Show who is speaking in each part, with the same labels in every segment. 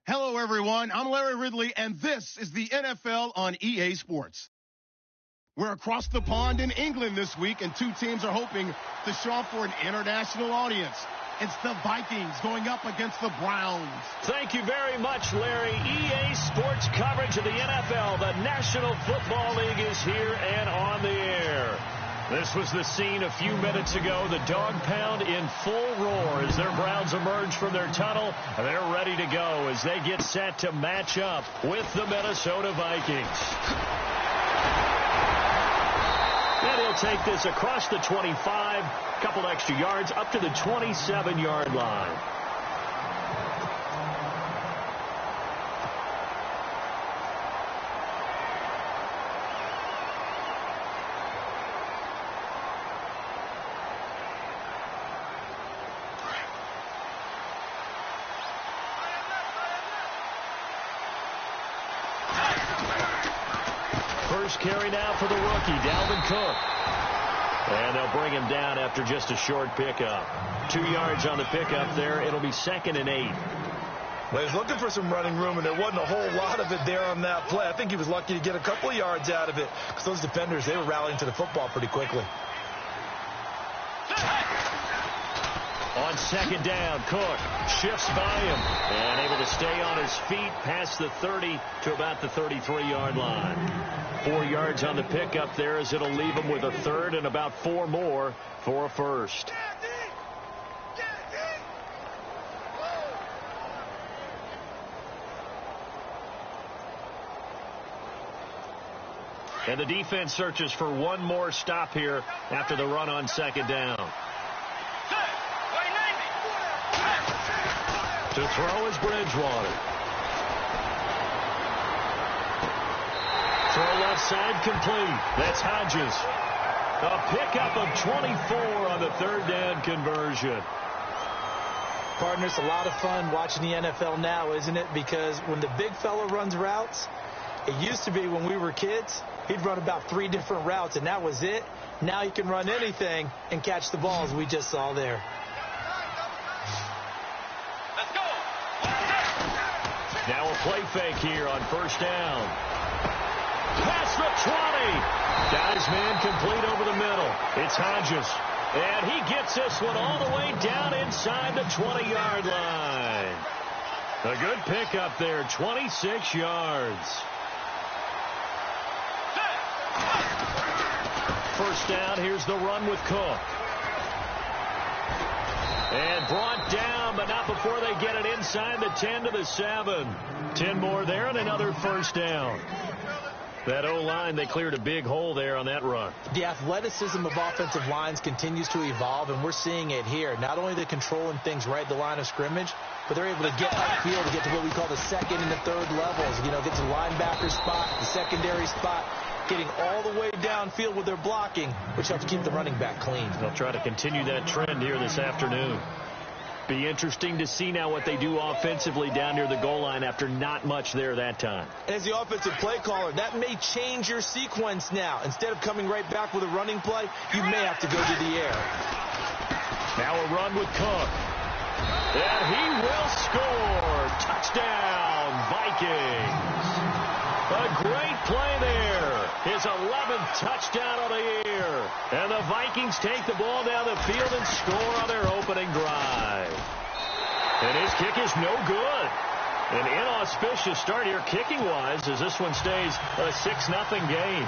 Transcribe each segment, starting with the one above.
Speaker 1: Hello, everyone. I'm Larry Ridley, and this is the NFL on EA Sports. We're across the pond in England this week, and two teams are hoping to show up for an international audience. It's the Vikings going up against the Browns.
Speaker 2: Thank you very much, Larry. EA Sports coverage of the NFL. The National Football League is here and on the air. This was the scene a few minutes ago. The dog pound in full roar as their Browns emerge from their tunnel. They're ready to go as they get set to match up with the Minnesota Vikings. And he'll take this across the 25, a couple extra yards, up to the 27-yard line. First carry now for the rookie, Dalvin Cook. And they'll bring him down after just a short pickup. 2 yards on the pickup there. It'll be 2nd and 8.
Speaker 3: Well, he was looking for some running room, and there wasn't a whole lot of it there on that play. I think he was lucky to get a couple of yards out of it because those defenders, they were rallying to the football pretty quickly.
Speaker 2: On 2nd down, Cook shifts by him and able to stay on his feet past the 30 to about the 33-yard line. 4 yards on the pickup there as it'll leave him with a 3rd and about 4 more for a first. And the defense searches for one more stop here after the run on 2nd down. To throw is Bridgewater. Throw left side complete. That's Hodges. A pickup of 24 on the 3rd down conversion.
Speaker 4: Partner, it's a lot of fun watching the NFL now, isn't it? Because when the big fella runs routes, it used to be when we were kids, he'd run about 3 different routes, and that was it. Now he can run anything and catch the balls we just saw there.
Speaker 2: Now a play fake here on 1st down. Past the 20. Guys, man, complete over the middle. It's Hodges. And he gets this one all the way down inside the 20-yard line. A good pickup there, 26 yards. 1st down, here's the run with Cook. And brought down, but not before they get it inside the 10 to the 7. 10 more there and another 1st down. That O-line, they cleared a big hole there on that run.
Speaker 4: The athleticism of offensive lines continues to evolve, and we're seeing it here. Not only are they controlling things right at the line of scrimmage, but they're able to get upfield to get to what we call the 2nd and the 3rd levels. You know, get to the linebacker spot, the secondary spot, getting all the way downfield with their blocking, which helps keep the running back clean.
Speaker 2: They'll try to continue that trend here this afternoon. Be interesting to see now what they do offensively down near the goal line after not much there that time.
Speaker 4: As the offensive play caller, that may change your sequence now. Instead of coming right back with a running play, you may have to go to the air.
Speaker 2: Now a run with Cook. And he will score. Touchdown, Vikings. A great play there. His 11th touchdown of the year. And the Vikings take the ball down the field and score on their opening drive. And his kick is no good. An inauspicious start here kicking-wise as this one stays a 6-0 game.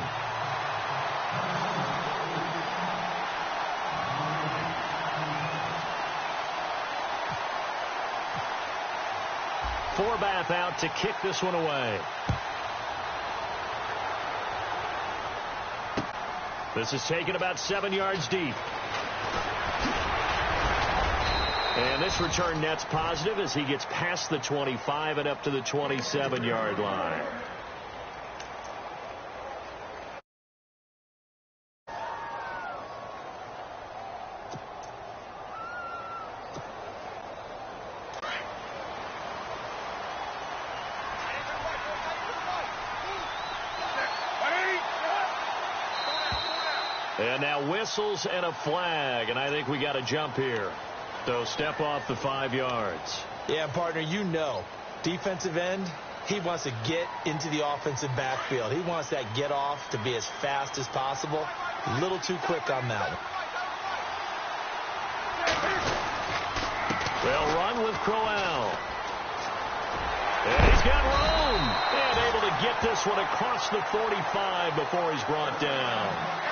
Speaker 2: Forbath out to kick this one away. This is taken about 7 yards deep. And this return net's positive as he gets past the 25 and up to the 27-yard line. And now whistles and a flag, and I think we got a jump here. So step off the 5 yards.
Speaker 4: Yeah, partner, you know, Defensive end, he wants to get into the offensive backfield. He wants that get off to be as fast as possible. A little too quick on that one.
Speaker 2: They'll run with Crowell. And he's got room. And able to get this one across the 45 before he's brought down.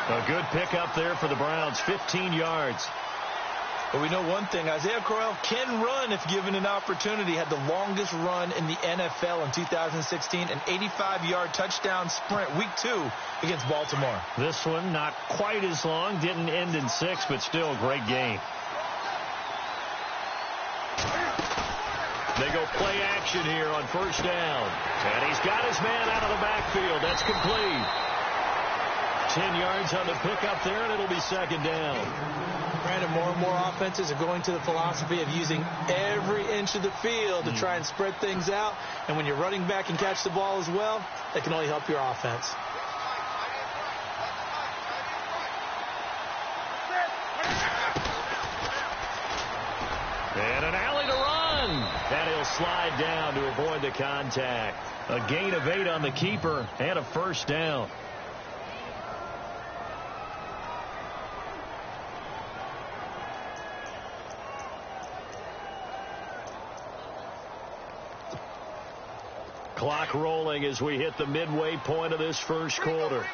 Speaker 2: A good pickup there for the Browns, 15 yards.
Speaker 3: But we know one thing, Isaiah Crowell can run if given an opportunity. Had the longest run in the NFL in 2016, an 85-yard touchdown sprint, week 2 against Baltimore.
Speaker 2: This one not quite as long, didn't end in 6, but still a great game. They go play action here on first down. And he's got his man out of the backfield. That's complete. 10 yards on the pickup there, and it'll be second down.
Speaker 4: Brandon, more and more offenses are going to the philosophy of using every inch of the field to try and spread things out. And when you're running back and catch the ball as well, that can only help your offense.
Speaker 2: And an alley to run. And he'll slide down to avoid the contact. A gain of 8 on the keeper and a first down. Clock rolling as we hit the midway point of this first quarter.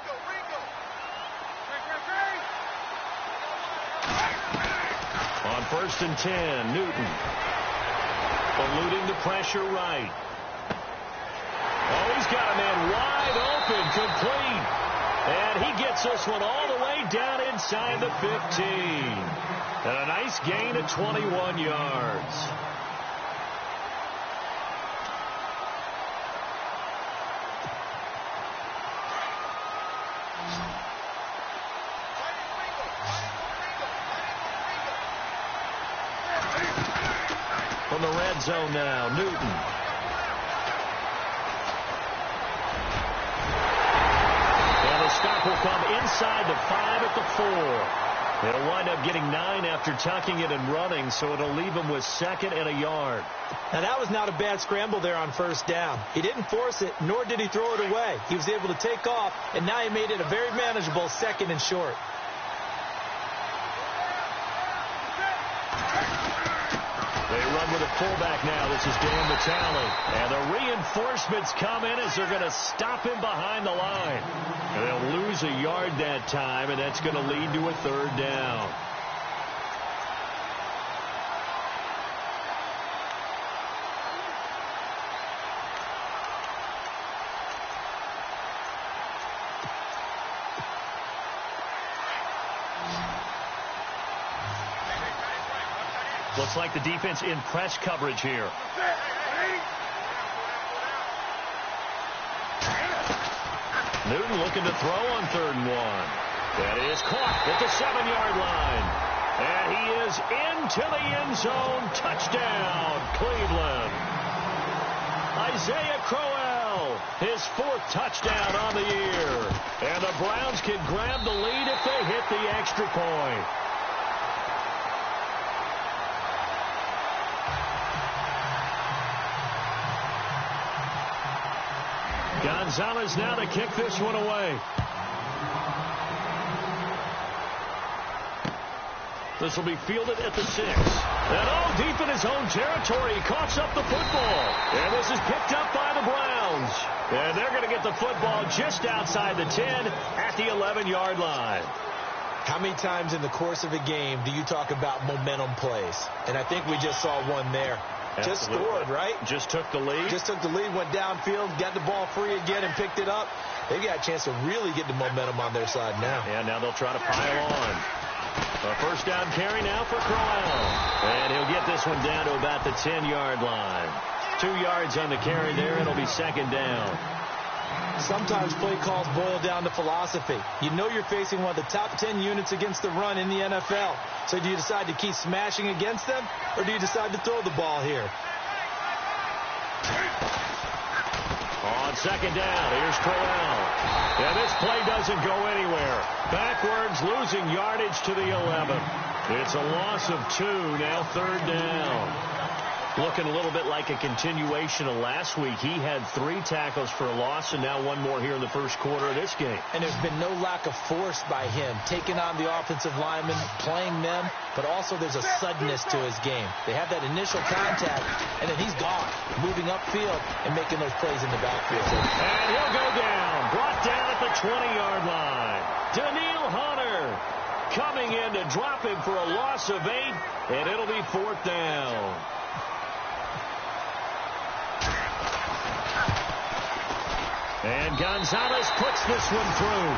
Speaker 2: On first and 10, Newton. Eluding the pressure right. Oh, he's got a man wide open, complete. And he gets this one all the way down inside the 15. And a nice gain of 21 yards. From the red zone now, Newton. And the stop will come inside the 5 at the 4. They'll wind up getting 9 after tucking it and running, so it'll leave them with 2nd and a yard.
Speaker 4: Now, that was not a bad scramble there on first down. He didn't force it, nor did he throw it away. He was able to take off, and now he made it a very manageable 2nd and short.
Speaker 2: They run with a fullback now. This is Dan Vitale. And the reinforcements come in as they're going to stop him behind the line. And they'll lose a yard that time, and that's going to lead to a 3rd down. Looks like the defense in press coverage here. Newton looking to throw on 3rd and 1. That is caught at the 7-yard line. And he is into the end zone. Touchdown, Cleveland. Isaiah Crowell, his 4th touchdown on the year. And the Browns can grab the lead if they hit the extra point. Gonzalez now to kick this one away. This will be fielded at the 6. And all deep in his own territory, he coughs up the football. And this is picked up by the Browns. And they're going to get the football just outside the 10 at the 11-yard line.
Speaker 4: How many times in the course of a game do you talk about momentum plays? And I think we just saw one there. Just scored, right?
Speaker 2: Just took the lead.
Speaker 4: Just took the lead, went downfield, got the ball free again, and picked it up. They've got a chance to really get the momentum on their side now.
Speaker 2: Yeah, now they'll try to pile on. A first down carry now for Crowell. And he'll get this one down to about the 10-yard line. 2 yards on the carry there. It'll be 2nd down.
Speaker 4: Sometimes play calls boil down to philosophy. You know you're facing one of the top 10 units against the run in the NFL. So do you decide to keep smashing against them, or do you decide to throw the ball here?
Speaker 2: On 2nd down, here's Crowell. And this play doesn't go anywhere. Backwards, losing yardage to the 11. It's a loss of 2, now 3rd down. Looking a little bit like a continuation of last week. He had 3 tackles for a loss, and now 1 more here in the first quarter of this game.
Speaker 4: And there's been no lack of force by him, taking on the offensive linemen, playing them, but also there's a suddenness to his game. They have that initial contact, and then he's gone, moving upfield and making those plays in the backfield.
Speaker 2: And he'll go down, brought down at the 20-yard line. Daniil Hunter coming in to drop him for a loss of 8, and it'll be 4th down. And Gonzalez puts this one through.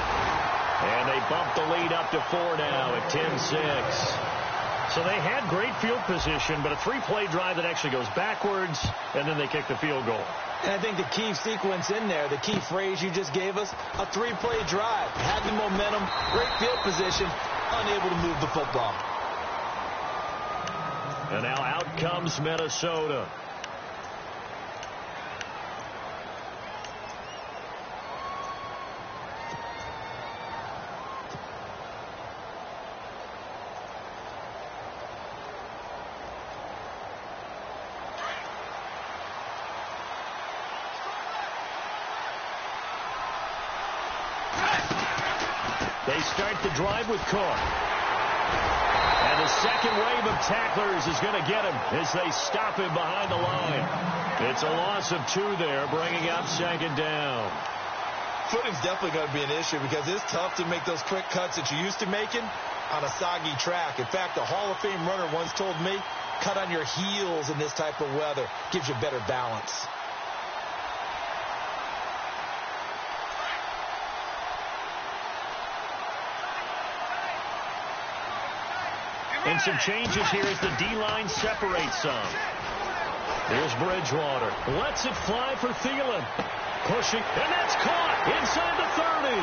Speaker 2: And they bump the lead up to 4 now at 10-6. So they had great field position, but a 3-play drive that actually goes backwards, and then they kick the field goal.
Speaker 4: And I think the key sequence in there, the key phrase you just gave us, a 3-play drive. Had the momentum, great field position, unable to move the football.
Speaker 2: And now out comes Minnesota. They start the drive with Cook. And the second wave of tacklers is going to get him as they stop him behind the line. It's a loss of 2 there, bringing up 2nd down.
Speaker 4: Footing's definitely going to be an issue because it's tough to make those quick cuts that you're used to making on a soggy track. In fact, a Hall of Fame runner once told me, cut on your heels in this type of weather. Gives you better balance.
Speaker 2: And some changes here as the D-line separates some. Here's Bridgewater. Lets it fly for Thielen. Pushing, and that's caught inside the 30.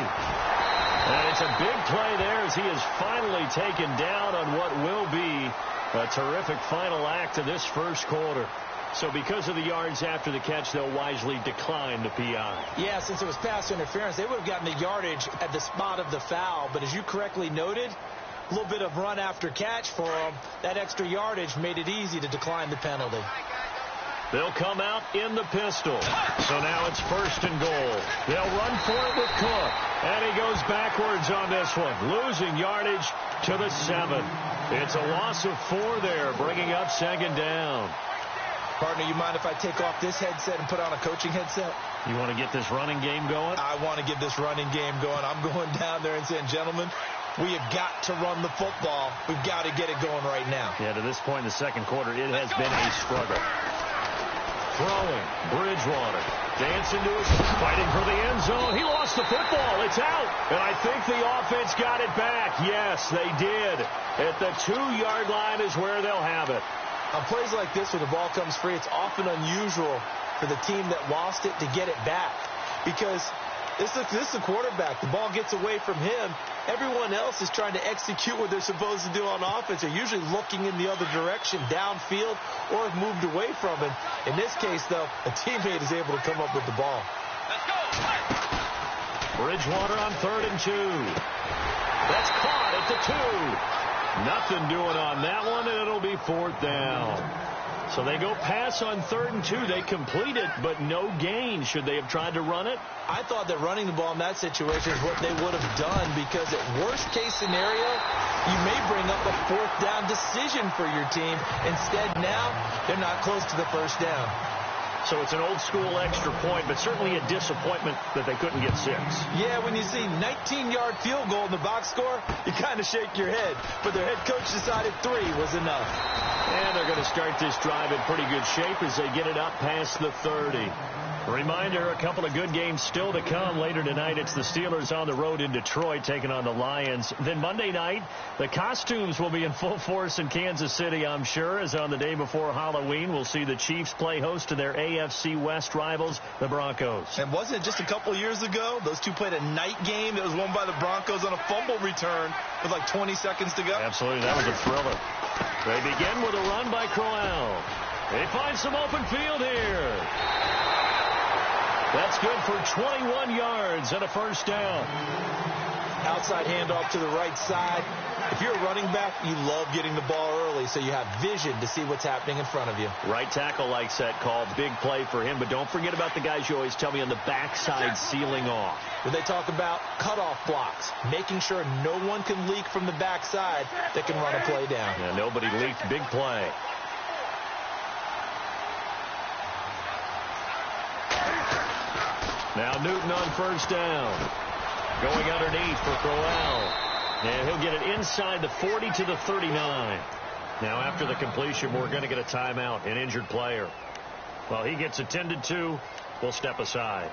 Speaker 2: And it's a big play there as he is finally taken down on what will be a terrific final act of this first quarter. So because of the yards after the catch, they'll wisely decline the PI.
Speaker 4: Yeah, since it was pass interference, they would have gotten the yardage at the spot of the foul. But as you correctly noted, a little bit of run after catch for them. That extra yardage made it easy to decline the penalty.
Speaker 2: They'll come out in the pistol. So now it's 1st and goal. They'll run for it with Cook. And he goes backwards on this one, losing yardage to the 7. It's a loss of 4 there, bringing up 2nd down.
Speaker 4: Partner, you mind if I take off this headset and put on a coaching headset?
Speaker 2: You want to get this running game going?
Speaker 4: I want to get this running game going. I'm going down there and saying, gentlemen, we have got to run the football. We've got to get it going right now.
Speaker 2: Yeah, to this point in the second quarter, it has been a struggle. Throwing, Bridgewater, dancing to his, fighting for the end zone. He lost the football. It's out. And I think the offense got it back. Yes, they did. At the 2-yard line is where they'll have it.
Speaker 4: On plays like this where the ball comes free, it's often unusual for the team that lost it to get it back. Because this is the quarterback. The ball gets away from him. Everyone else is trying to execute what they're supposed to do on offense. They're usually looking in the other direction, downfield, or have moved away from it. In this case, though, a teammate is able to come up with the ball.
Speaker 2: Let's go. Bridgewater on 3rd and 2. That's caught at the 2. Nothing doing on that one, and it'll be 4th down. So they go pass on 3rd and 2. They complete it, but no gain. Should they have tried to run it?
Speaker 4: I thought that running the ball in that situation is what they would have done because at worst case scenario, you may bring up a 4th down decision for your team. Instead, now, they're not close to the 1st down.
Speaker 2: So it's an old-school extra point, but certainly a disappointment that they couldn't get 6.
Speaker 4: Yeah, when you see 19-yard field goal in the box score, you kind of shake your head. But their head coach decided 3 was enough.
Speaker 2: And they're going to start this drive in pretty good shape as they get it up past the 30. Reminder, a couple of good games still to come. Later tonight, it's the Steelers on the road in Detroit taking on the Lions. Then Monday night, the costumes will be in full force in Kansas City, I'm sure, as on the day before Halloween, we'll see the Chiefs play host to their AFC West rivals, the Broncos.
Speaker 4: And wasn't it just a couple years ago, those two played a night game that was won by the Broncos on a fumble return with like 20 seconds to go?
Speaker 2: Absolutely, that was a thriller. They begin with a run by Crowell. They find some open field here. That's good for 21 yards and a 1st down.
Speaker 4: outside handoff to the right side. If you're a running back, you love getting the ball early so you have vision to see what's happening in front of you.
Speaker 2: Right tackle likes that call. Big play for him, but don't forget about the guys you always tell me on the backside sealing off.
Speaker 4: When they talk about cutoff blocks, making sure no one can leak from the backside that can run a play down.
Speaker 2: Yeah, nobody leaked. Big play. Now Newton on first down. Going underneath for Crowell. And he'll get it inside the 40 to the 39. Now after the completion, we're going to get a timeout, an injured player. Well, he gets attended to. We'll step aside.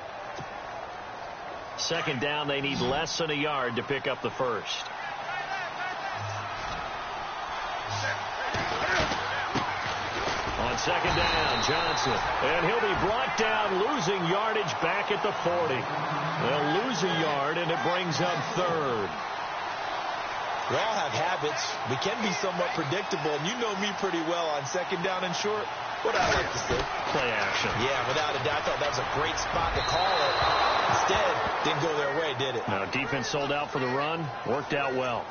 Speaker 2: Second down, they need less than a yard to pick up the first. On second down, Johnson. And he'll be brought down, losing yardage back at the 40. They'll lose a yard, and it brings up third.
Speaker 4: We all have habits. We can be somewhat predictable, and you know me pretty well on second down and short. What I like to see.
Speaker 2: Play action.
Speaker 4: Yeah, without a doubt. I thought that was a great spot to call it. Instead, didn't go their way, did it?
Speaker 2: Now, defense sold out for the run. Worked out well.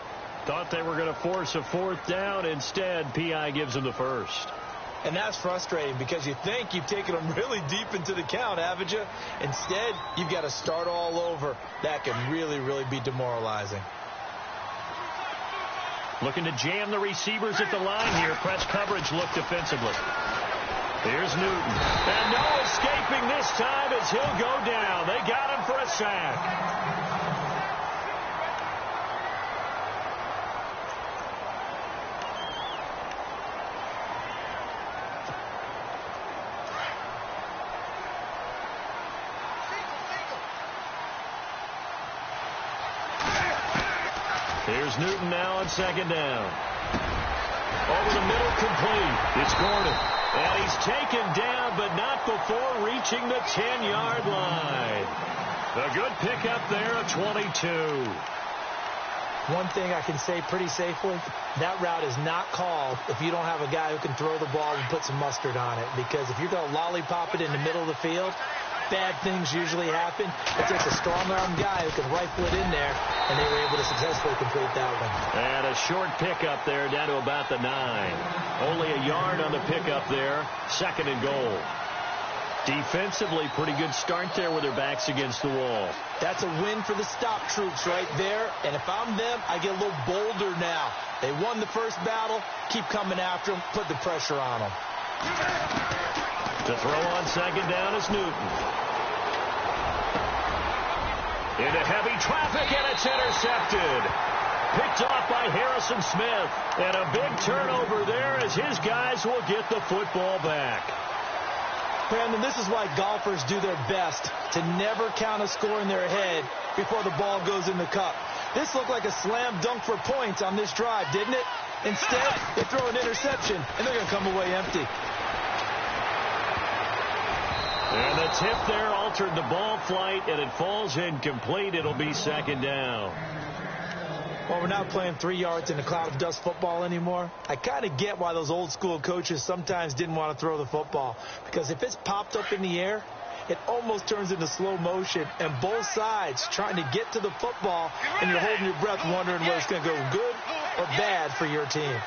Speaker 2: Thought they were going to force a fourth down. Instead, P.I. gives them the first.
Speaker 4: And that's frustrating because you think you've taken them really deep into the count, haven't you? Instead, you've got to start all over. That can really, really be demoralizing.
Speaker 2: Looking to jam the receivers at the line here. Press coverage look defensively. Here's Newton. And no escaping this time as he'll go down. They got him for a sack. Here's Newton now on second down. Over the middle, complete. It's Gordon. And he's taken down, but not before reaching the 10-yard line. A good pickup there at 22.
Speaker 4: One thing I can say pretty safely, that route is not called if you don't have a guy who can throw the ball and put some mustard on it. Because if you're going to lollipop it in the middle of the field, bad things usually happen. It takes a strong-arm guy who can rifle it in there, and they were able to successfully complete that one.
Speaker 2: And a short pickup there down to about the 9. Only a yard on the pickup there. Second and goal. Defensively, pretty good start there with their backs against the wall.
Speaker 4: That's a win for the stop troops right there. And if I'm them, I get a little bolder now. They won the first battle. Keep coming after them. Put the pressure on them.
Speaker 2: To throw on second down is Newton. Into heavy traffic, and it's intercepted. Picked off by Harrison Smith. And a big turnover there as his guys will get the football back.
Speaker 4: Brandon, this is why golfers do their best to never count a score in their head before the ball goes in the cup. This looked like a slam dunk for points on this drive, didn't it? Instead, they throw an interception, and they're going to come away empty.
Speaker 2: And the tip there altered the ball flight, and it falls incomplete. It'll be second down.
Speaker 4: Well, we're not playing 3 yards in a cloud of dust football anymore. I kind of get why those old school coaches sometimes didn't want to throw the football. Because if it's popped up in the air, it almost turns into slow motion. And both sides trying to get to the football, and you're holding your breath wondering whether it's going to go good or bad for your team.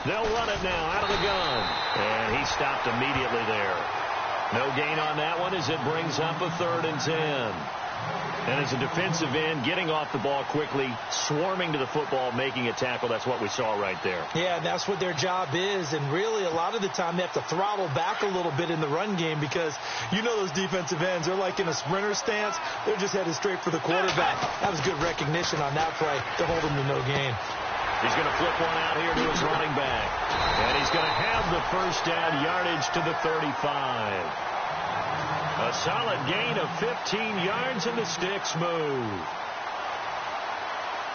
Speaker 2: They'll run it now out of the gun. And he stopped immediately there. No gain on that one as it brings up a 3rd and 10. And as a defensive end, getting off the ball quickly, swarming to the football, making a tackle. That's what we saw right there.
Speaker 4: Yeah, and that's what their job is. And really, a lot of the time, they have to throttle back a little bit in the run game because you know those defensive ends, they're like in a sprinter stance. They're just headed straight for the quarterback. That was good recognition on that play to hold them to no gain.
Speaker 2: He's going to flip one out here to his running back. And he's going to have the first down, yardage to the 35. A solid gain of 15 yards, and the sticks move.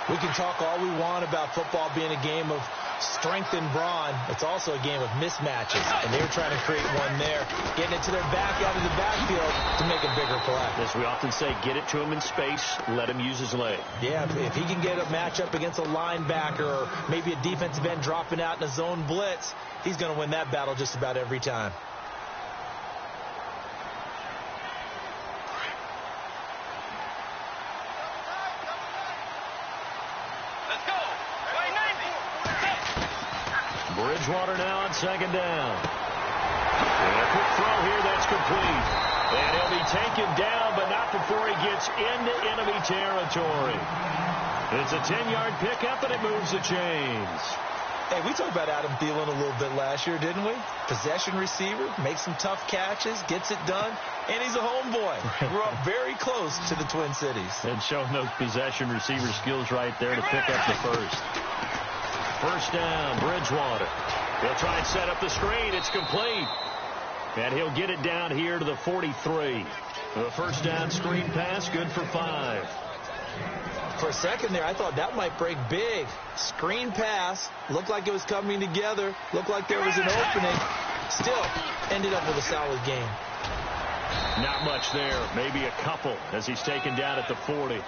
Speaker 4: We can talk all we want about football being a game of strength and brawn. It's also a game of mismatches, and they were trying to create one there, getting it to their back out of the backfield to make a bigger play.
Speaker 2: As we often say, get it to him in space, let him use his leg.
Speaker 4: Yeah, if he can get a matchup against a linebacker or maybe a defensive end dropping out in a zone blitz, he's going to win that battle just about every time.
Speaker 2: Bridgewater now on second down. And a quick throw here that's complete. And he'll be taken down, but not before he gets into enemy territory. It's a 10-yard pickup, and it moves the chains.
Speaker 4: Hey, we talked about Adam Thielen a little bit last year, didn't we? Possession receiver, makes some tough catches, gets it done, and he's a homeboy. Grew up very close to the Twin Cities.
Speaker 2: And showing those possession receiver skills right there to pick up the first. First down, Bridgewater. He'll try and set up the screen. It's complete. And he'll get it down here to the 43. The first down screen pass, good for 5.
Speaker 4: For a second there, I thought that might break big. Screen pass. Looked like it was coming together. Looked like there was an opening. Still, ended up with a solid game.
Speaker 2: Not much there. Maybe a couple as he's taken down at the 40.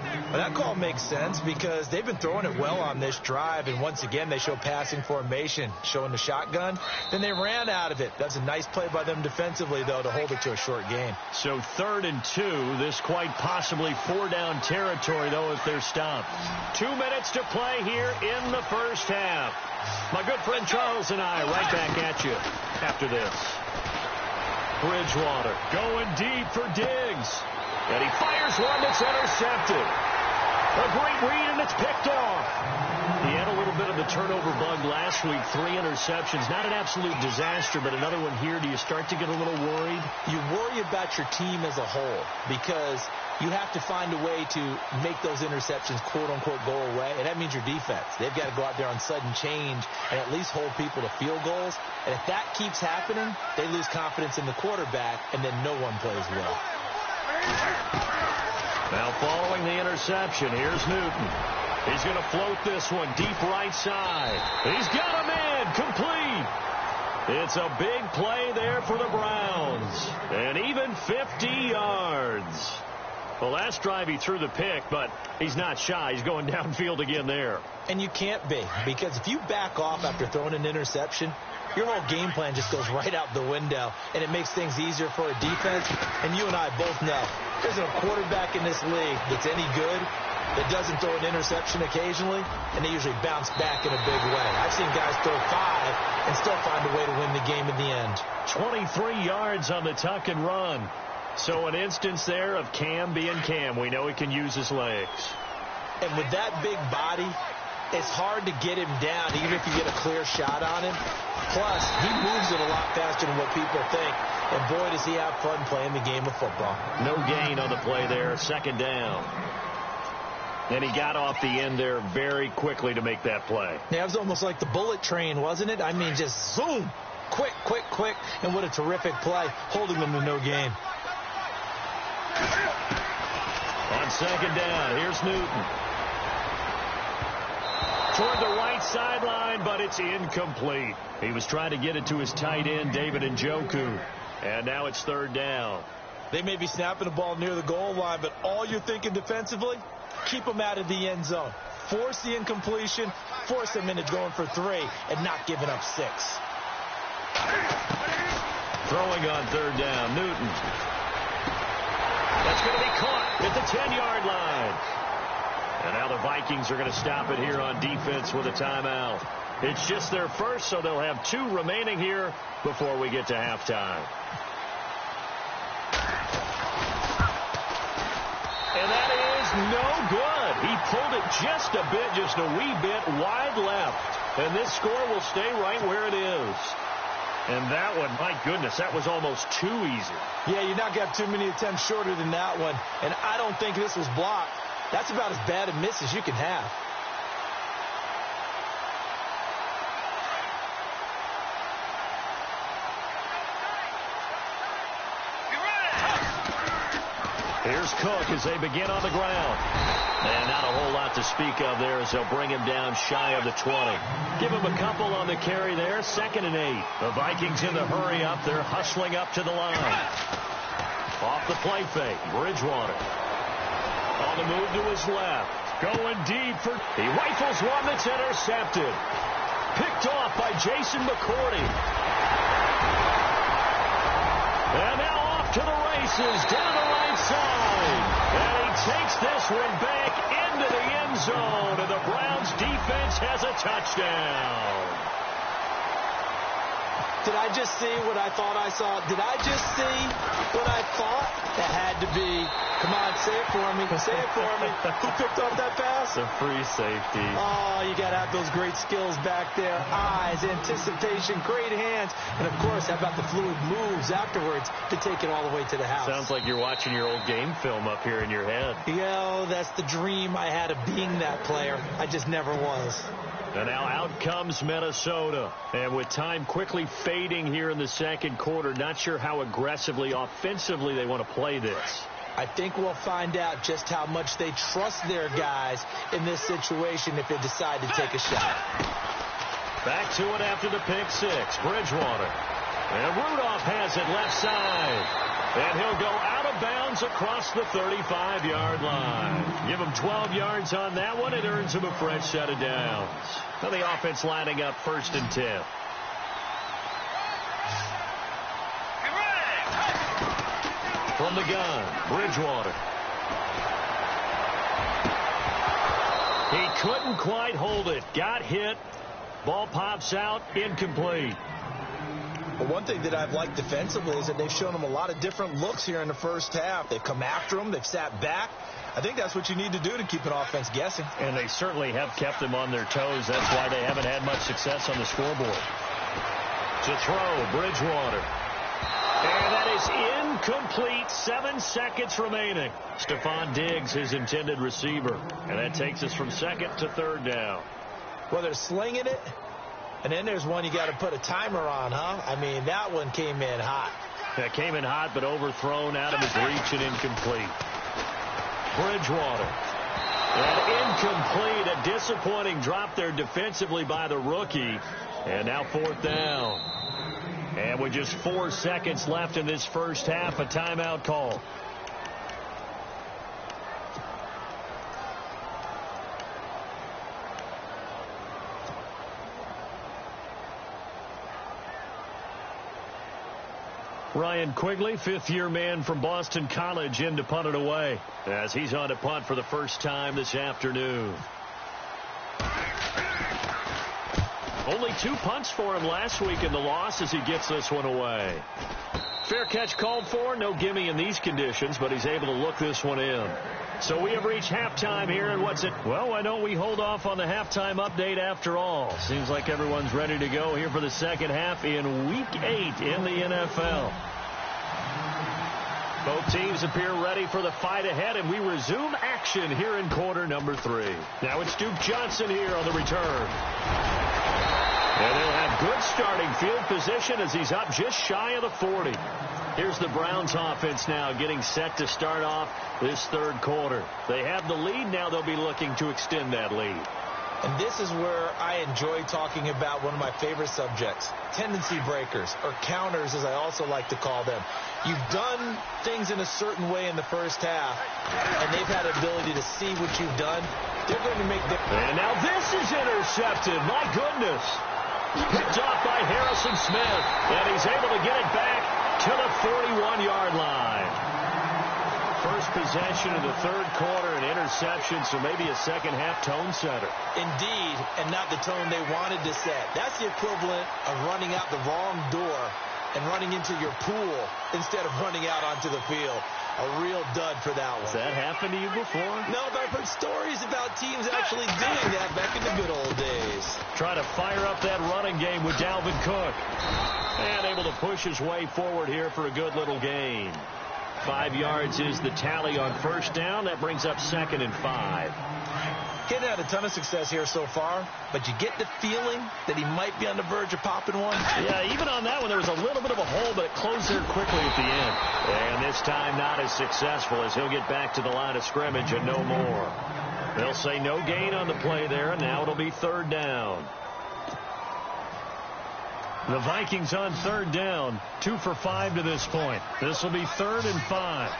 Speaker 4: Well, that call makes sense because they've been throwing it well on this drive, and once again they show passing formation, showing the shotgun. Then they ran out of it. That's a nice play by them defensively, though, to hold it to a short gain.
Speaker 2: So 3rd and 2. This quite possibly 4-down territory, though, if they're stopped. 2 minutes to play here in the first half. My good friend Charles and I right back at you after this. Bridgewater going deep for Diggs. And he fires one that's intercepted. A great read, and it's picked off. He had a little bit of the turnover bug last week. 3 interceptions. Not an absolute disaster, but another one here. Do you start to get a little worried?
Speaker 4: You worry about your team as a whole because you have to find a way to make those interceptions, quote-unquote, go away, and that means your defense. They've got to go out there on sudden change and at least hold people to field goals. And if that keeps happening, they lose confidence in the quarterback, and then no one plays well.
Speaker 2: Now following the interception, here's Newton. He's going to float this one deep right side. He's got a man complete. It's a big play there for the Browns. And even 50 yards. Well, last drive he threw the pick, but he's not shy. He's going downfield again there.
Speaker 4: And you can't be, because if you back off after throwing an interception, your whole game plan just goes right out the window, and it makes things easier for a defense. And you and I both know there's no quarterback in this league that's any good that doesn't throw an interception occasionally, and they usually bounce back in a big way. I've seen guys throw 5 and still find a way to win the game in the end.
Speaker 2: 23 yards on the tuck and run. So an instance there of Cam being Cam. We know he can use his legs.
Speaker 4: And with that big body, it's hard to get him down, even if you get a clear shot on him. Plus, he moves it a lot faster than what people think. And boy, does he have fun playing the game of football.
Speaker 2: No gain on the play there. Second down. And he got off the end there very quickly to make that play.
Speaker 4: Yeah, it was almost like the bullet train, wasn't it? I mean, just zoom. Quick, quick, quick. And what a terrific play, holding them to no gain.
Speaker 2: On second down, here's Newton. Toward the right sideline, but it's incomplete. He was trying to get it to his tight end, David Njoku. And now it's 3rd down.
Speaker 4: They may be snapping the ball near the goal line, but all you're thinking defensively, keep them out of the end zone. Force the incompletion, force them into going for 3, and not giving up 6.
Speaker 2: Throwing on 3rd down, Newton. That's going to be caught at the 10-yard line. And now the Vikings are going to stop it here on defense with a timeout. It's just their first, so they'll have 2 remaining here before we get to halftime. And that is no good. He pulled it just a wee bit wide left. And this score will stay right where it is. And that one, my goodness, that was almost too easy.
Speaker 4: Yeah, you're not going to have too many attempts shorter than that one. And I don't think this was blocked. That's about as bad a miss as you can have.
Speaker 2: Here's Cook as they begin on the ground. And not a whole lot to speak of there as they'll bring him down shy of the 20. Give him a couple on the carry there. 2nd and 8. The Vikings in the hurry up. They're hustling up to the line. Off the play fake. Bridgewater. On the move to his left. Going deep for... He rifles one that's intercepted. Picked off by Jason McCourty. And now off to the races down the right side. And he takes this one back into the end zone. And the Browns defense has a touchdown.
Speaker 4: Did I just see what I thought I saw? Did I just see what I thought? It had to be. Come on, say it for me. Say it for me. Who picked off that pass?
Speaker 2: A free safety.
Speaker 4: Oh, you got to have those great skills back there. Eyes, anticipation, great hands. And, of course, how about the fluid moves afterwards to take it all the way to the house?
Speaker 2: Sounds like you're watching your old game film up here in your head.
Speaker 4: Yo, that's the dream I had of being that player. I just never was.
Speaker 2: And now out comes Minnesota. And with time quickly fading here in the second quarter, not sure how aggressively, offensively they want to play this.
Speaker 4: I think we'll find out just how much they trust their guys in this situation if they decide to take a shot.
Speaker 2: Back to it after the pick six. Bridgewater. And Rudolph has it left side. And he'll go out of bounds across the 35-yard line. Give him 12 yards on that one. It earns him a fresh set of downs. Now the offense lining up 1st and 10. From the gun, Bridgewater. He couldn't quite hold it. Got hit. Ball pops out. Incomplete.
Speaker 4: Well, one thing that I've liked defensively is that they've shown him a lot of different looks here in the first half. They've come after him. They've sat back. I think that's what you need to do to keep an offense guessing.
Speaker 2: And they certainly have kept them on their toes. That's why they haven't had much success on the scoreboard. To throw, Bridgewater. And that is incomplete. 7 seconds remaining. Stephon Diggs, his intended receiver. And that takes us from 2nd to 3rd down.
Speaker 4: Well, they're slinging it. And then there's one you got to put a timer on, huh? I mean, that one came in hot.
Speaker 2: That came in hot, but overthrown out of his reach and incomplete. Bridgewater. And incomplete. A disappointing drop there defensively by the rookie. And now 4th down. And with just 4 seconds left in this first half, a timeout call. Ryan Quigley, 5th-year man from Boston College, in to punt it away as he's on to punt for the first time this afternoon. Only 2 punts for him last week in the loss as he gets this one away. Fair catch called for. No gimme in these conditions, but he's able to look this one in. So we have reached halftime here, and what's it? Well, why don't we hold off on the halftime update after all? Seems like everyone's ready to go here for the second half in Week 8 in the NFL. Both teams appear ready for the fight ahead, and we resume action here in quarter number 3. Now it's Duke Johnson here on the return. And they'll have good starting field position as he's up just shy of the 40. Here's the Browns offense now getting set to start off this third quarter. They have the lead. Now they'll be looking to extend that lead.
Speaker 4: And this is where I enjoy talking about one of my favorite subjects, tendency breakers, or counters as I also like to call them. You've done things in a certain way in the first half, and they've had the ability to see what you've done. They're going to make the...
Speaker 2: And now this is intercepted. My goodness. Picked off by Harrison Smith, and he's able to get it back to the 41-yard line. First possession of the third quarter, an interception, so maybe a second-half tone setter.
Speaker 4: Indeed, and not the tone they wanted to set. That's the equivalent of running out the wrong door and running into your pool instead of running out onto the field. A real dud for that one.
Speaker 2: Has that happened to you before?
Speaker 4: No, but I've heard stories about teams actually doing that back in the good old days.
Speaker 2: Try to fire up that running game with Dalvin Cook. And able to push his way forward here for a good little gain. 5 yards is the tally on first down. That brings up 2nd and 5.
Speaker 4: He's had a ton of success here so far, but you get the feeling that he might be on the verge of popping one.
Speaker 2: Yeah, even on that one, there was a little bit of a hole, but it closed there quickly at the end. And this time not as successful as he'll get back to the line of scrimmage and no more. They'll say no gain on the play there, and now it'll be 3rd down. The Vikings on 3rd down, 2 for 5 to this point. This will be 3rd and 5.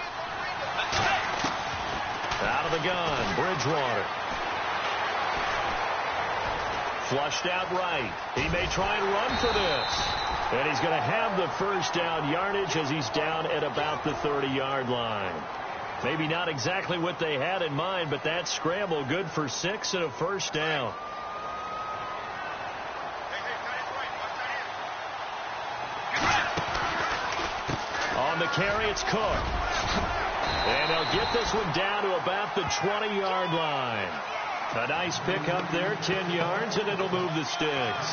Speaker 2: Out of the gun, Bridgewater. Flushed out right. He may try and run for this. And he's going to have the first down yardage as he's down at about the 30-yard line. Maybe not exactly what they had in mind, but that scramble good for 6 and a first down. carry, it's Cook. And they'll get this one down to about the 20-yard line. A nice pickup there, 10 yards, and it'll move the sticks.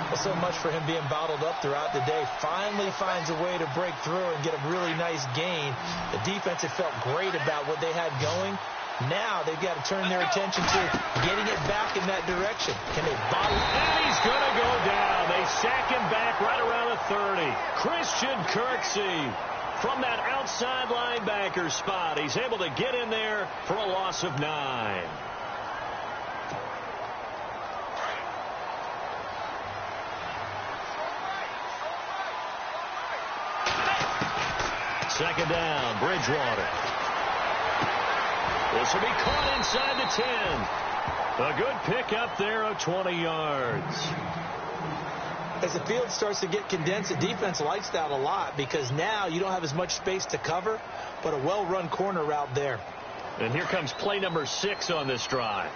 Speaker 4: Well, so much for him being bottled up throughout the day. Finally finds a way to break through and get a really nice gain. The defense had felt great about what they had going. Now they've got to turn their attention to getting it back in that direction. Can they bottle?
Speaker 2: And he's going to go down. They sack him back right around the 30. Christian Kirksey from that outside linebacker spot. He's able to get in there for a loss of 9. Second down, Bridgewater. This will be caught inside the 10. A good pickup there of 20 yards.
Speaker 4: As the field starts to get condensed, the defense likes that a lot because now you don't have as much space to cover, but a well-run corner route there.
Speaker 2: And here comes play number 6 on this drive.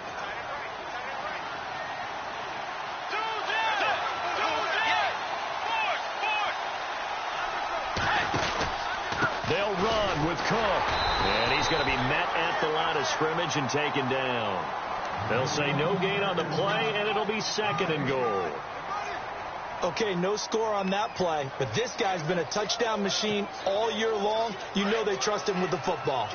Speaker 2: They'll run with Cook. And he's going to be met at the line of scrimmage and taken down. They'll say no gain on the play, and it'll be 2nd and goal.
Speaker 4: Okay, no score on that play, but this guy's been a touchdown machine all year long. You know they trust him with the football.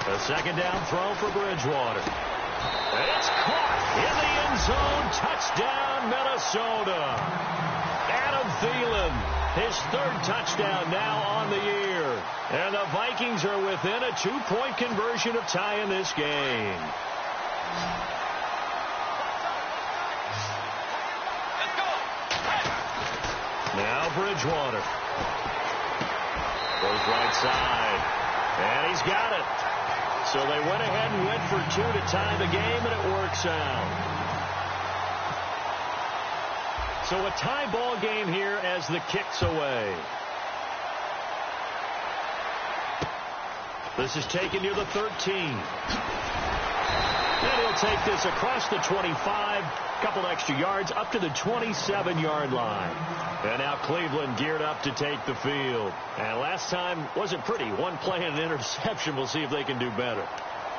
Speaker 2: A second down throw for Bridgewater. It's caught in the end zone. Touchdown, Minnesota. Adam Thielen, his 3rd touchdown now on the year. And the Vikings are within a 2-point conversion of tying this game. Now Bridgewater. Goes right side. And he's got it. So they went ahead and went for 2 to tie the game, and it works out. So a tie ball game here as the kick's away. This is taken near the 13. And he'll take this across the 25, couple extra yards, up to the 27-yard line. And now Cleveland geared up to take the field. And last time wasn't pretty. One play and an interception. We'll see if they can do better.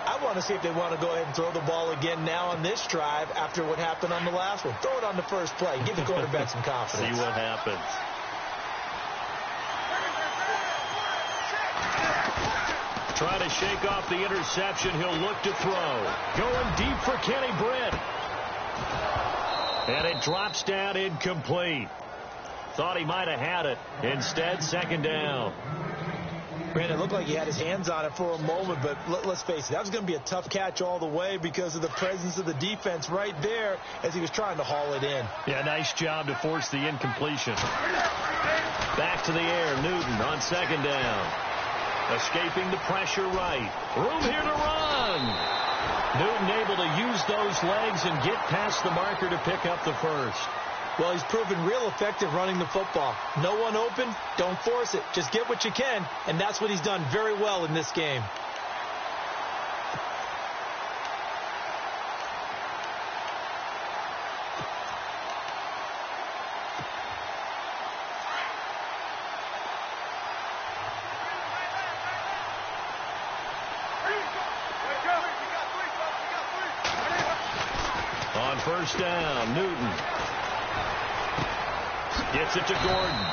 Speaker 4: I want to see if they want to go ahead and throw the ball again now on this drive after what happened on the last one. Throw it on the first play. Give the quarterback some confidence.
Speaker 2: See what happens. Trying to shake off the interception. He'll look to throw. Going deep for Kenny Britt. And it drops down incomplete. Thought he might have had it. Instead, 2nd down.
Speaker 4: Brandon, it looked like he had his hands on it for a moment, but let's face it, that was going to be a tough catch all the way because of the presence of the defense right there as he was trying to haul it in.
Speaker 2: Yeah, nice job to force the incompletion. Back to the air, Newton on 2nd down. Escaping the pressure right. Room here to run. Newton able to use those legs and get past the marker to pick up the first.
Speaker 4: Well, he's proven real effective running the football. No one open, don't force it. Just get what you can, and that's what he's done very well in this game.
Speaker 2: On 1st down, Newton. Gets it to Gordon.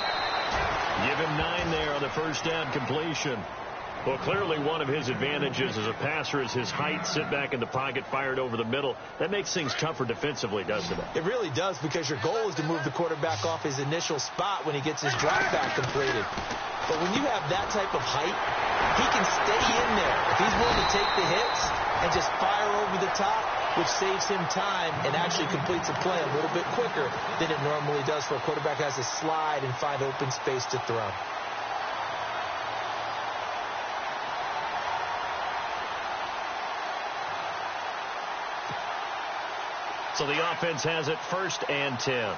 Speaker 2: Give him 9 there on the 1st down completion. Well, clearly one of his advantages as a passer is his height. Sit back in the pocket, fired over the middle. That makes things tougher defensively, doesn't it?
Speaker 4: It really does, because your goal is to move the quarterback off his initial spot when he gets his drop back completed. But when you have that type of height, he can stay in there. If he's willing to take the hits and just fire over the top, which saves him time and actually completes a play a little bit quicker than it normally does for a quarterback who has to slide and find open space to throw.
Speaker 2: So the offense has it 1st and 10.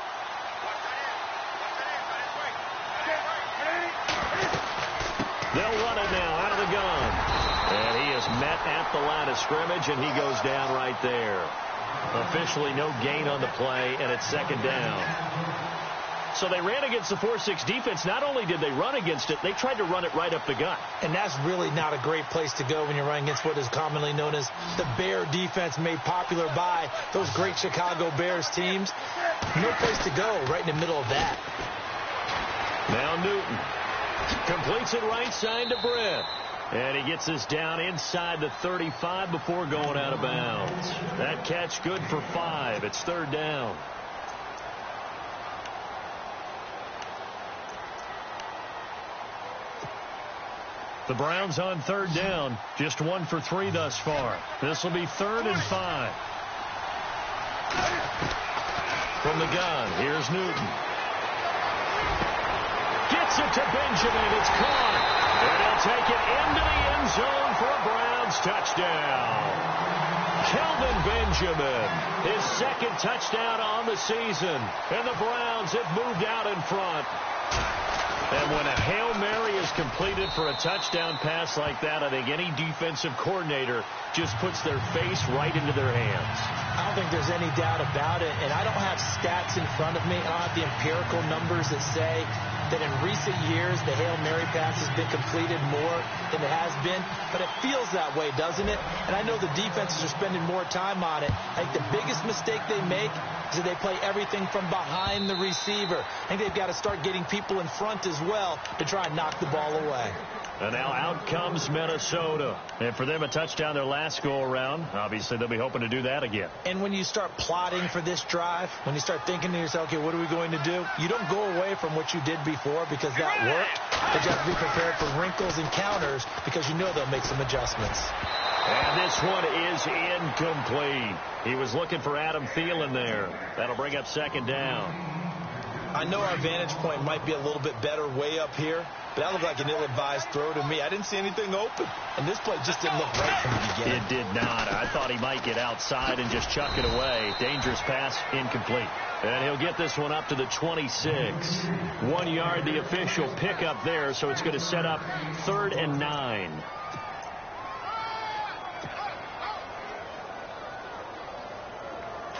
Speaker 2: They'll run it now out of the gun. And he is met at the line of scrimmage, and he goes down right there. Officially no gain on the play, and it's second down. So they ran against the 4-6 defense. Not only did they run against it, they tried to run it right up the gut.
Speaker 4: And that's really not a great place to go when you're running against what is commonly known as the Bear defense, made popular by those great Chicago Bears teams. No place to go right in the middle of that.
Speaker 2: Now Newton completes it right side to Brett. And he gets this down inside the 35 before going out of bounds. That catch good for 5. It's third down. The Browns on third down, just 1 for 3 thus far. This will be 3rd and 5. From the gun, here's Newton. Gets it to Benjamin. It's caught. And he'll take it into the end zone for a Browns touchdown. Kelvin Benjamin, his 2nd touchdown on the season. And the Browns have moved out in front. And when a Hail Mary is completed for a touchdown pass like that, I think any defensive coordinator just puts their face right into their hands.
Speaker 4: I don't think there's any doubt about it, and I don't have stats in front of me. I don't have the empirical numbers that say that in recent years the Hail Mary pass has been completed more than it has been, but it feels that way, doesn't it? And I know the defenses are spending more time on it. I think the biggest mistake they make is that they play everything from behind the receiver. I think they've got to start getting people in front as well to try and knock the ball away.
Speaker 2: And now out comes Minnesota. And for them, a touchdown their last go-around. Obviously, they'll be hoping to do that again.
Speaker 4: And when you start plotting for this drive, when you start thinking to yourself, okay, what are we going to do? You don't go away from what you did before because that worked. But you have to be prepared for wrinkles and counters because you know they'll make some adjustments.
Speaker 2: And this one is incomplete. He was looking for Adam Thielen there. That'll bring up second down.
Speaker 4: I know our vantage point might be a little bit better way up here, but that looked like an ill-advised throw to me. I didn't see anything open, and this play just didn't look right from the beginning.
Speaker 2: It did not. I thought he might get outside and just chuck it away. Dangerous pass, incomplete. And he'll get this one up to the 26. 1 yard, the official pickup there, so it's going to set up 3rd and 9.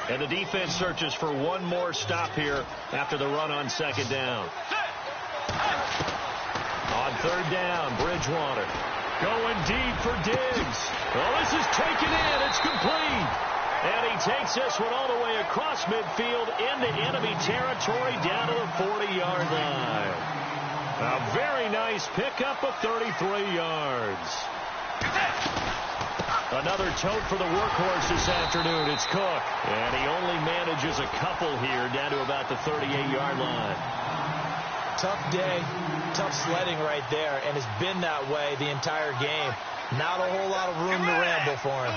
Speaker 2: And the defense searches for one more stop here after the run on second down. On third down, Bridgewater going deep for Diggs. Well, this is taken in. It's complete. And he takes this one all the way across midfield into enemy territory down to the 40-yard line. A very nice pickup of 33 yards. Another tote for the workhorse this afternoon. It's Cook. And he only manages a couple here down to about the 38-yard line.
Speaker 4: Tough day, tough sledding right there, and it's been that way the entire game. Not a whole lot of room to ramble for him.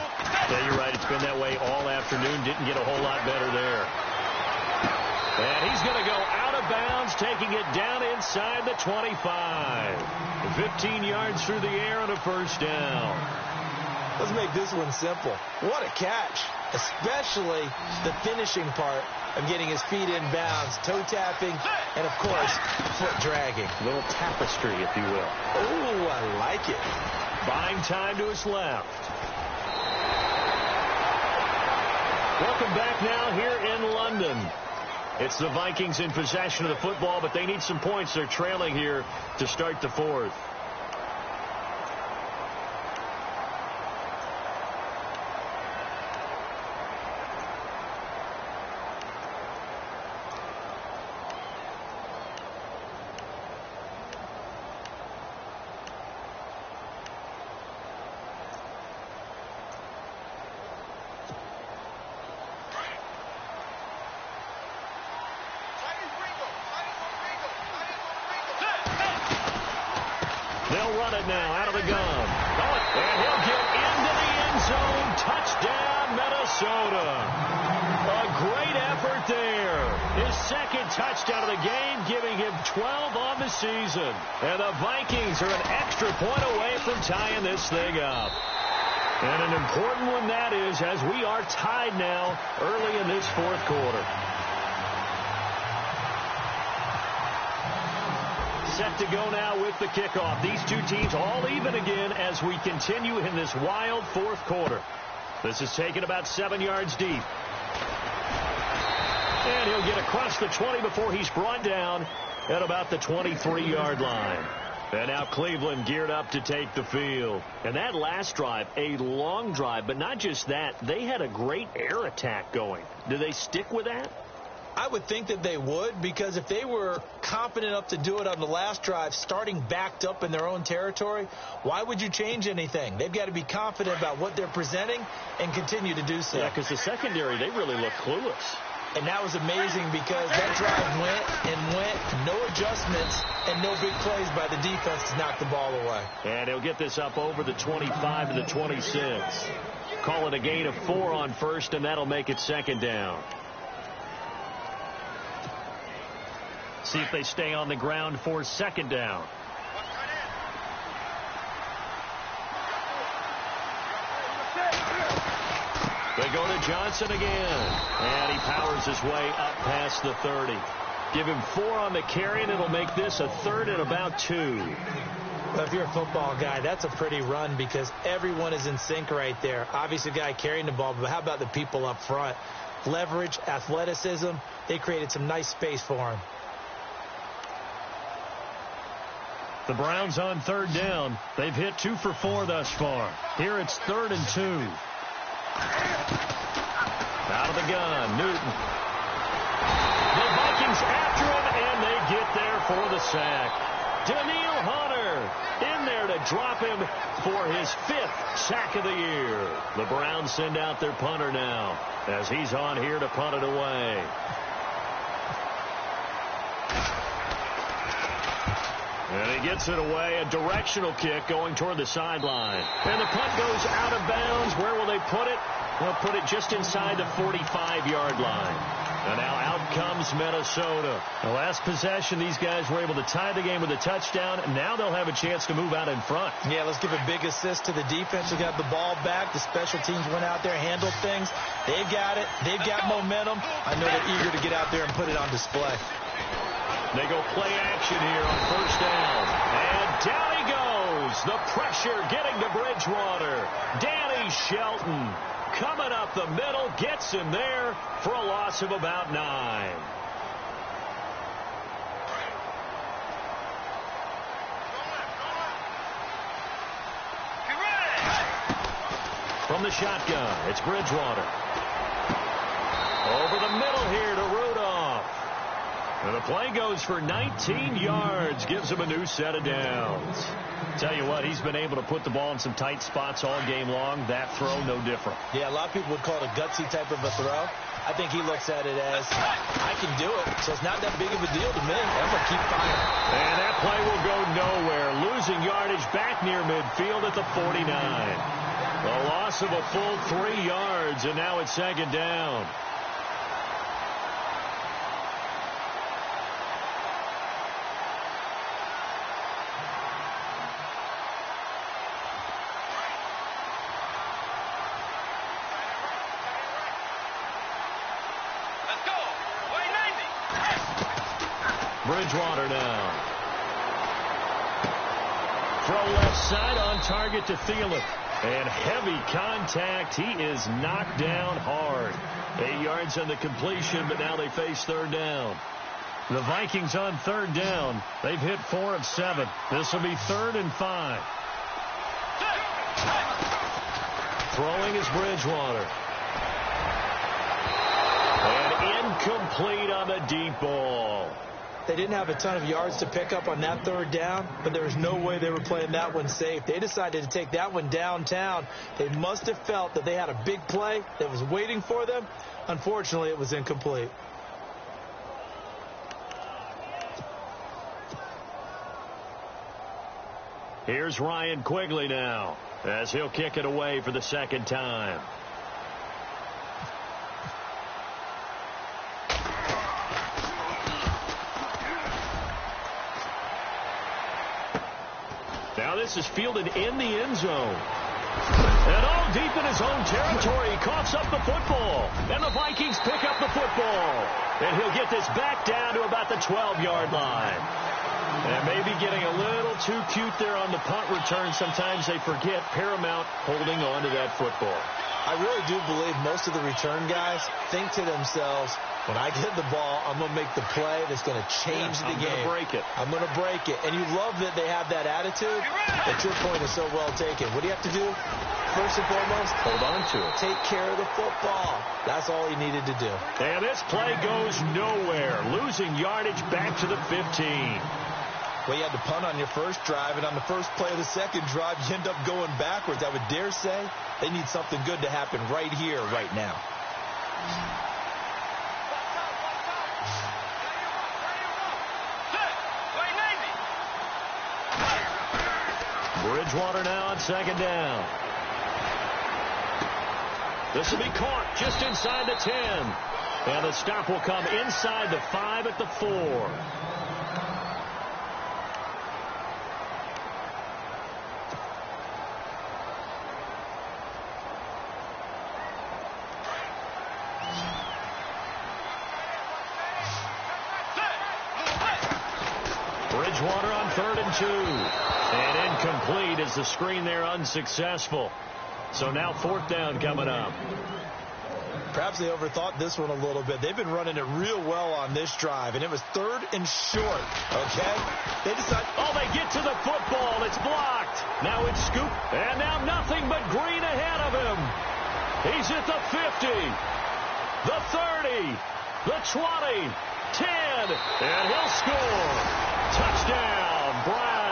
Speaker 2: Yeah, you're right. It's been that way all afternoon. Didn't get a whole lot better there. And he's going to go out of bounds, taking it down inside the 25. 15 yards through the air and a first down.
Speaker 4: Let's make this one simple. What a catch, especially the finishing part of getting his feet in bounds, toe tapping, and, of course, foot dragging.
Speaker 2: A little tapestry, if you will.
Speaker 4: Oh, I like it.
Speaker 2: Buying time to his left. Welcome back now here in London. It's the Vikings in possession of the football, but they need some points. They're trailing here to start the fourth. They'll run it now out of the gun. And he'll get into the end zone. Touchdown, Minnesota. A great effort there. His 2nd touchdown of the game, giving him 12 on the season. And the Vikings are an extra point away from tying this thing up. And an important one that is, as we are tied now early in this fourth quarter. Set to go now with the kickoff. These two teams all even again as we continue in this wild fourth quarter. This is taken about 7 yards deep. And he'll get across the 20 before he's brought down at about the 23-yard line. And now Cleveland geared up to take the field. And that last drive, a long drive, but not just that. They had a great air attack going. Do they stick with that?
Speaker 4: I would think that they would, because if they were confident enough to do it on the last drive, starting backed up in their own territory, why would you change anything? They've got to be confident about what they're presenting and continue to do so.
Speaker 2: Yeah, because the secondary, they really look clueless.
Speaker 4: And that was amazing because that drive went, no adjustments, and no big plays by the defense to knock the ball away.
Speaker 2: And he'll get this up over the 25 to the 26. Call it a gain of 4 on first, and that'll make it second down. See if they stay on the ground for second down. They go to Johnson again. And he powers his way up past the 30. Give him 4 on the carry, and it'll make this a third and about 2.
Speaker 4: Well, if you're a football guy, that's a pretty run because everyone is in sync right there. Obviously, the guy carrying the ball, but how about the people up front? Leverage, athleticism, they created some nice space for him.
Speaker 2: The Browns on third down. They've hit 2 for 4 thus far. Here it's 3rd and 2. Out of the gun, Newton. The Vikings after him, and they get there for the sack. Daniil Hunter in there to drop him for his 5th sack of the year. The Browns send out their punter now as he's on here to punt it away. And he gets it away, a directional kick going toward the sideline. And the punt goes out of bounds. Where will they put it? They'll put it just inside the 45-yard line. And now out comes Minnesota. The last possession, these guys were able to tie the game with a touchdown, and now they'll have a chance to move out in front.
Speaker 4: Yeah, let's give a big assist to the defense. They got the ball back. The special teams went out there, handled things. They've got it. They've got momentum. I know they're eager to get out there and put it on display.
Speaker 2: They go play action here on first down. And down he goes. The pressure getting to Bridgewater. Danny Shelton coming up the middle. Gets him there for a loss of about 9. From the shotgun, it's Bridgewater. Over the middle here to Rudolph. And the play goes for 19 yards, gives him a new set of downs. Tell you what, he's been able to put the ball in some tight spots all game long. That throw, no different.
Speaker 4: Yeah, a lot of people would call it a gutsy type of a throw. I think he looks at it as, I can do it, so it's not that big of a deal to me. I'm going to keep firing.
Speaker 2: And that play will go nowhere. Losing yardage back near midfield at the 49. A loss of a full 3 yards, and now it's second down. Bridgewater now. Throw left side on target to Thielen. And heavy contact. He is knocked down hard. 8 yards on the completion, but now they face third down. The Vikings on third down. They've hit 4 of 7. This will be 3rd and 5. Throwing is Bridgewater. And incomplete on the deep ball.
Speaker 4: They didn't have a ton of yards to pick up on that third down, but there was no way they were playing that one safe. They decided to take that one downtown. They must have felt that they had a big play that was waiting for them. Unfortunately, it was incomplete.
Speaker 2: Here's Ryan Quigley now as he'll kick it away for the second time. Now this is fielded in the end zone. And all deep in his own territory, he coughs up the football. And the Vikings pick up the football. And he'll get this back down to about the 12-yard line. And maybe getting a little too cute there on the punt return. Sometimes they forget Paramount holding on to that football.
Speaker 4: I really do believe most of the return guys think to themselves, When I get the ball, I'm going to make the play that's going to change the game.
Speaker 2: I'm going to break it.
Speaker 4: I'm going to break it. And you love that they have that attitude. But your point is so well taken. What do you have to do? First and foremost,
Speaker 2: hold on to it.
Speaker 4: Take care of the football. That's all he needed to do.
Speaker 2: And this play goes nowhere. Losing yardage back to the 15.
Speaker 4: Well, you had to punt on your first drive, and on the first play of the second drive, you end up going backwards. I would dare say they need something good to happen right here, right now.
Speaker 2: Bridgewater now on second down. This will be caught just inside the 10. And the stop will come inside the 5 at the 4. Bridgewater on 3rd and 2. And incomplete as the screen there unsuccessful. So now 4th down coming up.
Speaker 4: Perhaps they overthought this one a little bit. They've been running it real well on this drive, and it was 3rd and short, okay? They decide,
Speaker 2: oh, they get to the football. It's blocked. Now it's Scoop, and now nothing but green ahead of him. He's at the 50, the 30, the 20, 10, and he'll score. Touchdown, Browns.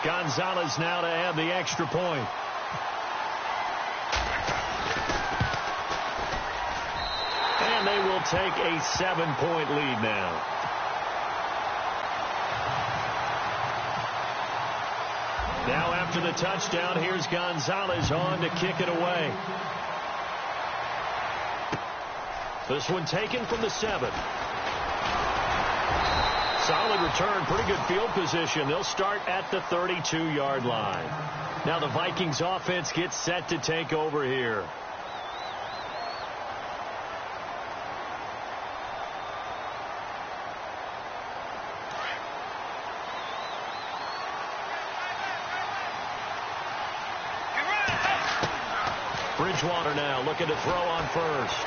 Speaker 2: Gonzalez now to add the extra point. And they will take a 7-point lead now. Now after the touchdown, here's Gonzalez on to kick it away. This one taken from the 7. Solid return, pretty good field position. They'll start at the 32-yard line. Now the Vikings offense gets set to take over here. Bridgewater now looking to throw on first.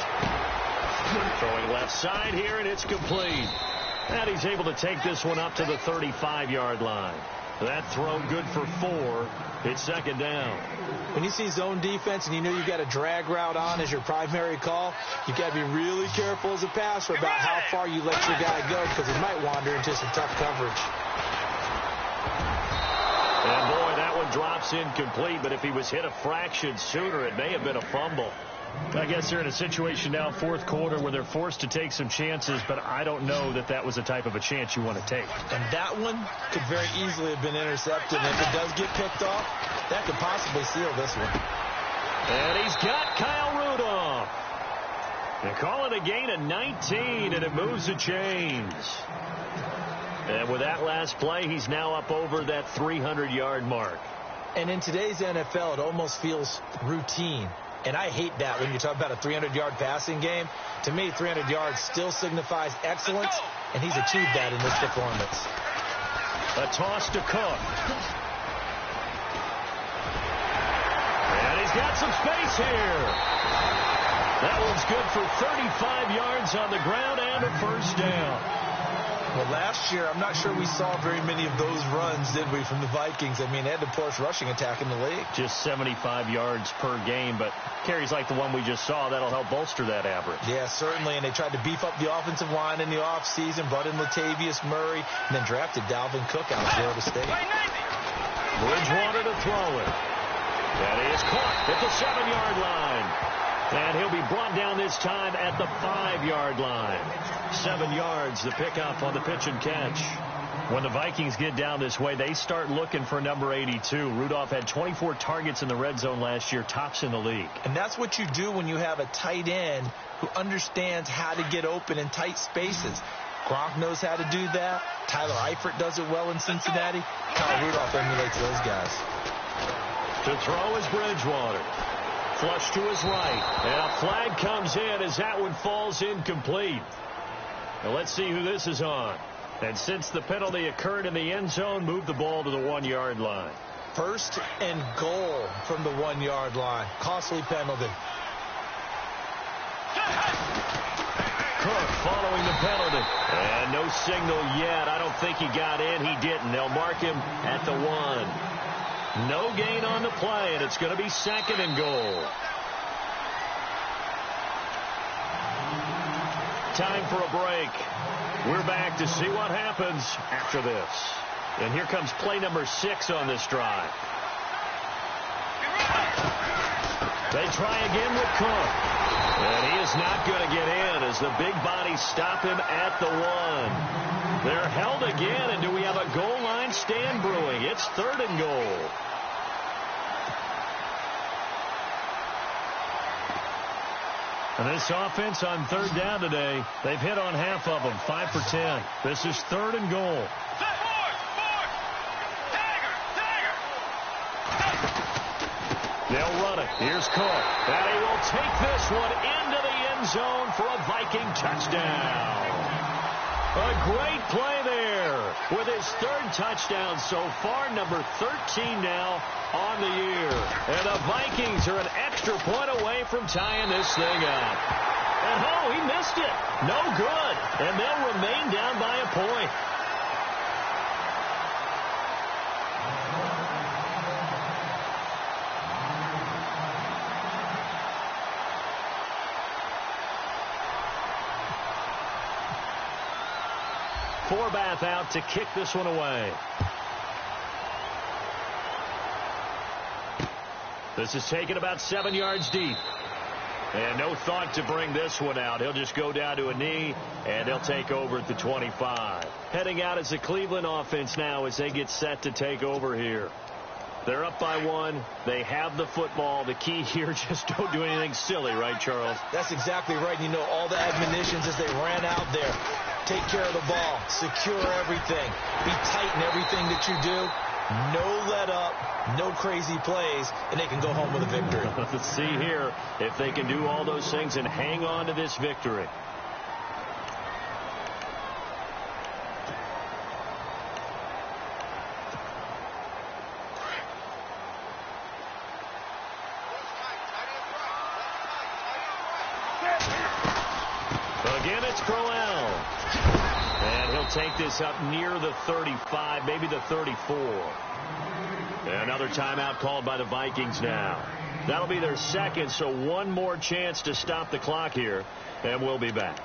Speaker 2: Throwing left side here, and it's complete. And he's able to take this one up to the 35-yard line. That throw good for 4. It's 2nd down.
Speaker 4: When you see zone defense and you know you've got a drag route on as your primary call, you've got to be really careful as a passer about how far you let your guy go because he might wander into some tough coverage.
Speaker 2: And, boy, that one drops incomplete, but if he was hit a fraction sooner, it may have been a fumble. I guess they're in a situation now, 4th quarter, where they're forced to take some chances, but I don't know that that was the type of a chance you want to take.
Speaker 4: And that one could very easily have been intercepted. And if it does get picked off, that could possibly seal this one.
Speaker 2: And he's got Kyle Rudolph. They call it a gain of 19, and it moves the chains. And with that last play, he's now up over that 300-yard mark.
Speaker 4: And in today's NFL, it almost feels routine. And I hate that when you talk about a 300-yard passing game. To me, 300 yards still signifies excellence, and he's achieved that in this performance.
Speaker 2: A toss to Cook. And he's got some space here. That one's good for 35 yards on the ground and a first down.
Speaker 4: Well, last year, I'm not sure we saw very many of those runs, did we, from the Vikings? I mean, they had the poorest rushing attack in the league.
Speaker 2: Just 75 yards per game, but carries like the one we just saw, that'll help bolster that average.
Speaker 4: Yeah, certainly, and they tried to beef up the offensive line in the offseason, brought in Latavius Murray, and then drafted Dalvin Cook out of Florida State.
Speaker 2: Bridgewater to throw it. That is caught at the 7-yard line. And he'll be brought down this time at the 5-yard line. 7 yards, the pickup on the pitch and catch. When the Vikings get down this way, they start looking for number 82. Rudolph had 24 targets in the red zone last year, tops in the league.
Speaker 4: And that's what you do when you have a tight end who understands how to get open in tight spaces. Gronk knows how to do that. Tyler Eifert does it well in Cincinnati. Kyle Rudolph emulates those guys.
Speaker 2: To throw is Bridgewater. Flush to his right. And a flag comes in as that one falls incomplete. Now let's see who this is on. And since the penalty occurred in the end zone, move the ball to the 1-yard line.
Speaker 4: First and goal from the 1-yard line. Costly penalty.
Speaker 2: Cook following the penalty. And no signal yet. I don't think he got in. He didn't. They'll mark him at the 1. No gain on the play, and it's going to be second and goal. Time for a break. We're back to see what happens after this. And here comes play number 6 on this drive. They try again with Cook. And he is not going to get in as the big bodies stop him at the 1. They're held again, and do we have a goal line stand brewing? It's third and goal. And this offense on third down today, they've hit on half of them, 5 for 10. This is third and goal. They'll run it. Here's Cook. And he will take this one into the end zone for a Viking touchdown. A great play there with his third touchdown so far, number 13 now on the year. And the Vikings are an extra point away from tying this thing up. And oh, he missed it. No good. And they'll remain down by a point. Forbath out to kick this one away. This is taken about 7 yards deep. And no thought to bring this one out. He'll just go down to a knee, and they'll take over at the 25. Heading out as the Cleveland offense now as they get set to take over here. They're up by 1. They have the football. The key here, just don't do anything silly, right, Charles?
Speaker 4: That's exactly right. You know, all the admonitions as they ran out there. Take care of the ball. Secure everything. Be tight in everything that you do. No let up. No crazy plays. And they can go home with a victory.
Speaker 2: Let's see here if they can do all those things and hang on to this victory. Again, it's Crowell. And he'll take this up near the 35, maybe the 34. Another timeout called by the Vikings now. That'll be their second, so one more chance to stop the clock here, and we'll be back.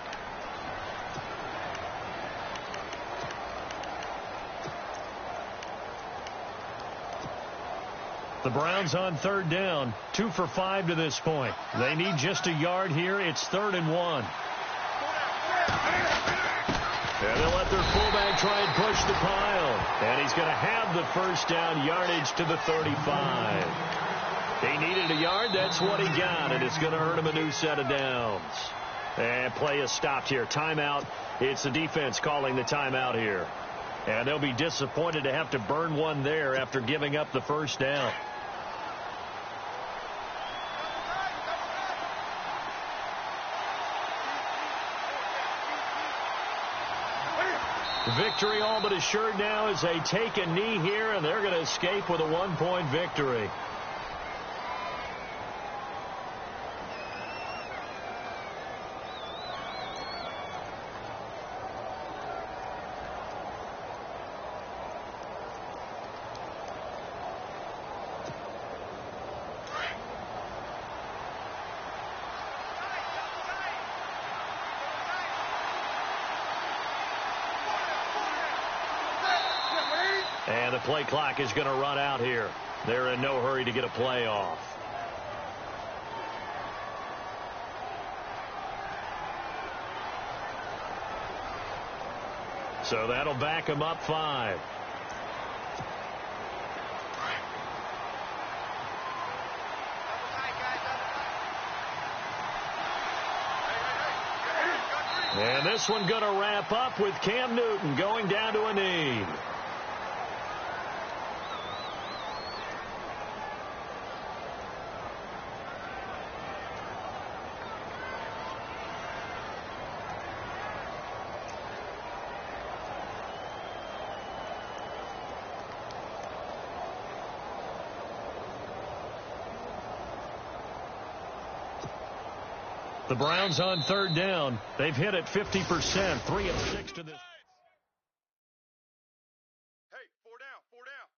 Speaker 2: The Browns on third down, 2 for 5 to this point. They need just a yard here. It's 3rd and 1. And they'll let their fullback try and push the pile. And he's going to have the first down, yardage to the 35. He needed a yard. That's what he got. And it's going to earn him a new set of downs. And play is stopped here. Timeout. It's the defense calling the timeout here. And they'll be disappointed to have to burn one there after giving up the first down. Victory all but assured now as they take a knee here, and they're going to escape with a 1-point victory. And the play clock is going to run out here. They're in no hurry to get a play off. So that'll back them up 5. And this one going to wrap up with Cam Newton going down to a knee. The Browns on third down. They've hit it 50%, 3 of 6 to this.
Speaker 1: Hey, four down, four down.